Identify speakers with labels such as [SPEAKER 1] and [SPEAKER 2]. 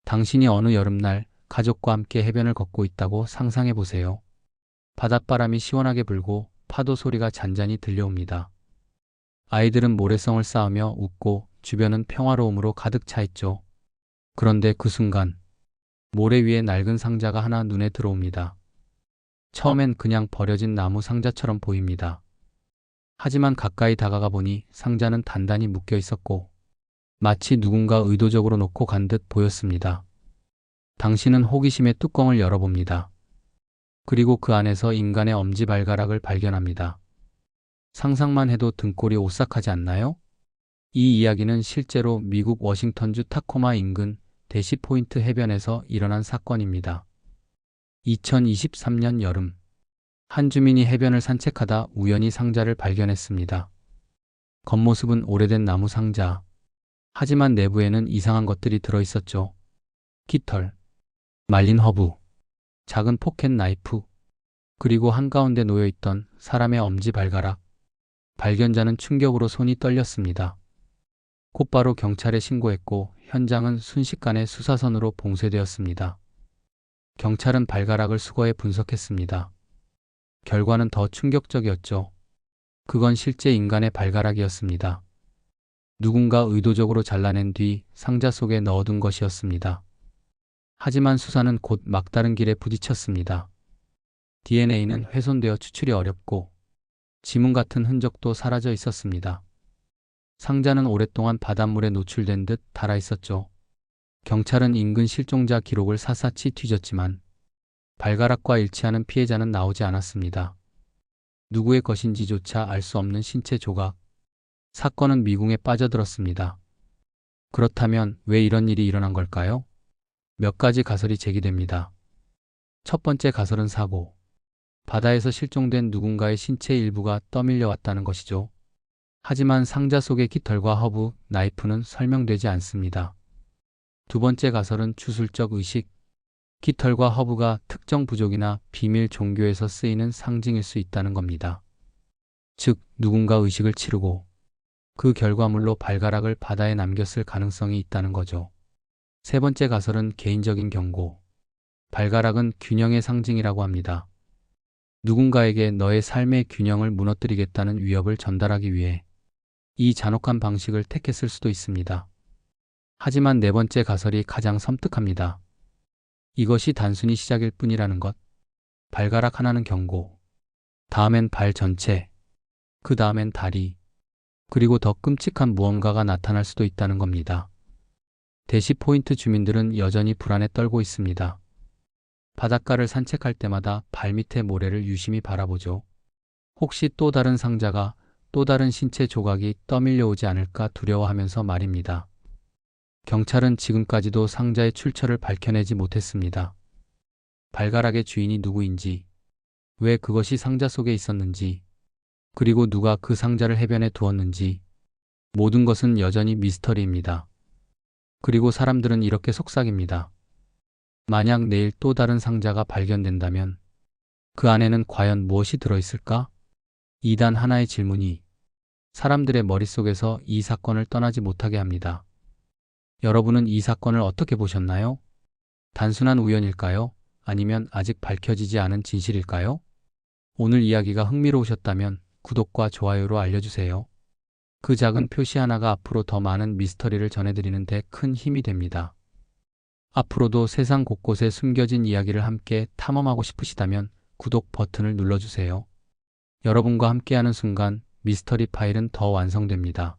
[SPEAKER 1] 당신이 어느 여름날 가족과 함께 해변을 걷고 있다고 상상해 보세요. 바닷바람이 시원하게 불고 파도 소리가 잔잔히 들려옵니다. 아이들은 모래성을 쌓으며 웃고 주변은 평화로움으로 가득 차 있죠. 그런데 그 순간 모래 위에 낡은 상자가 하나 눈에 들어옵니다. 처음엔 그냥 버려진 나무 상자처럼 보입니다. 하지만 가까이 다가가 보니 상자는 단단히 묶여 있었고 마치 누군가 의도적으로 놓고 간 듯 보였습니다. 당신은 호기심에 뚜껑을 열어봅니다. 그리고 그 안에서 인간의 엄지발가락을 발견합니다. 상상만 해도 등골이 오싹하지 않나요? 이 이야기는 실제로 미국 워싱턴주 타코마 인근 대시포인트 해변에서 일어난 사건입니다. 2023년 여름, 한 주민이 해변을 산책하다 우연히 상자를 발견했습니다. 겉모습은 오래된 나무 상자. 하지만 내부에는 이상한 것들이 들어있었죠. 깃털, 말린 허브, 작은 포켓 나이프, 그리고 한가운데 놓여있던 사람의 엄지발가락. 발견자는 충격으로 손이 떨렸습니다. 곧바로 경찰에 신고했고 현장은 순식간에 수사선으로 봉쇄되었습니다. 경찰은 발가락을 수거해 분석했습니다. 결과는 더 충격적이었죠. 그건 실제 인간의 발가락이었습니다. 누군가 의도적으로 잘라낸 뒤 상자 속에 넣어둔 것이었습니다. 하지만 수사는 곧 막다른 길에 부딪혔습니다. DNA는 훼손되어 추출이 어렵고 지문 같은 흔적도 사라져 있었습니다. 상자는 오랫동안 바닷물에 노출된 듯 닳아 있었죠. 경찰은 인근 실종자 기록을 샅샅이 뒤졌지만 발가락과 일치하는 피해자는 나오지 않았습니다. 누구의 것인지조차 알 수 없는 신체 조각. 사건은 미궁에 빠져들었습니다. 그렇다면 왜 이런 일이 일어난 걸까요? 몇 가지 가설이 제기됩니다. 첫 번째 가설은 사고. 바다에서 실종된 누군가의 신체 일부가 떠밀려 왔다는 것이죠. 하지만 상자 속의 깃털과 허브, 나이프는 설명되지 않습니다. 두 번째 가설은 주술적 의식. 깃털과 허브가 특정 부족이나 비밀 종교에서 쓰이는 상징일 수 있다는 겁니다. 즉, 누군가 의식을 치르고 그 결과물로 발가락을 바다에 남겼을 가능성이 있다는 거죠. 세 번째 가설은 개인적인 경고. 발가락은 균형의 상징이라고 합니다. 누군가에게 너의 삶의 균형을 무너뜨리겠다는 위협을 전달하기 위해 이 잔혹한 방식을 택했을 수도 있습니다. 하지만 네 번째 가설이 가장 섬뜩합니다. 이것이 단순히 시작일 뿐이라는 것. 발가락 하나는 경고, 다음엔 발 전체, 그 다음엔 다리, 그리고 더 끔찍한 무언가가 나타날 수도 있다는 겁니다. 대시포인트 주민들은 여전히 불안에 떨고 있습니다. 바닷가를 산책할 때마다 발밑의 모래를 유심히 바라보죠. 혹시 또 다른 상자가, 또 다른 신체 조각이 떠밀려오지 않을까 두려워하면서 말입니다. 경찰은 지금까지도 상자의 출처를 밝혀내지 못했습니다. 발가락의 주인이 누구인지, 왜 그것이 상자 속에 있었는지, 그리고 누가 그 상자를 해변에 두었는지, 모든 것은 여전히 미스터리입니다. 그리고 사람들은 이렇게 속삭입니다. 만약 내일 또 다른 상자가 발견된다면 그 안에는 과연 무엇이 들어있을까? 이 단 하나의 질문이 사람들의 머릿속에서 이 사건을 떠나지 못하게 합니다. 여러분은 이 사건을 어떻게 보셨나요? 단순한 우연일까요? 아니면 아직 밝혀지지 않은 진실일까요? 오늘 이야기가 흥미로우셨다면 구독과 좋아요로 알려주세요. 그 작은 표시 하나가 앞으로 더 많은 미스터리를 전해드리는 데 큰 힘이 됩니다. 앞으로도 세상 곳곳에 숨겨진 이야기를 함께 탐험하고 싶으시다면 구독 버튼을 눌러주세요. 여러분과 함께하는 순간 미스터리 파일은 더 완성됩니다.